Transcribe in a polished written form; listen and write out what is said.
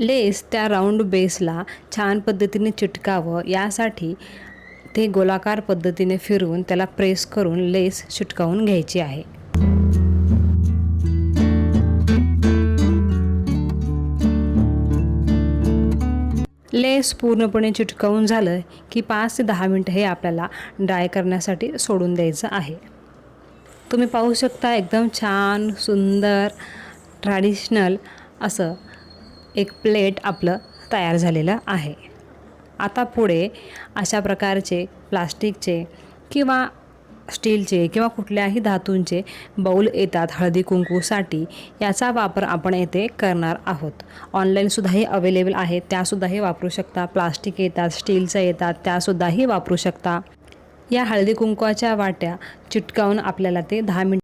लेस त्या राऊंड बेसला छान पद्धतीने चिटकावं यासाठी ते गोलाकार पद्धतीने फिरवून त्याला प्रेस करून लेस चिटकावून घ्यायची आहे. लेस पूर्णपणे चिटकावून झालं की 5 ते 10 मिनटं हे आपल्याला ड्राय करण्यासाठी सोडून द्यायचं आहे. तुम्ही पाहू शकता एकदम छान सुंदर ट्रॅडिशनल असं एक प्लेट आपलं तयार झालेलं आहे. आता पुढे अशा प्रकारचे प्लास्टिकचे किंवा स्टीलचे किंवा कुठल्याही धातूंचे बाऊल येतात हळदी कुंकूसाठी. याचा वापर आपण येथे करणार आहोत. ऑनलाईनसुद्धाही अवेलेबल आहेत, त्यासुद्धाही वापरू शकता. प्लास्टिक येतात, स्टीलचं येतात, त्यासुद्धाही वापरू शकता. या हळदी कुंकवाच्या वाट्या चिटकावून आपल्याला ते 10 मिनिट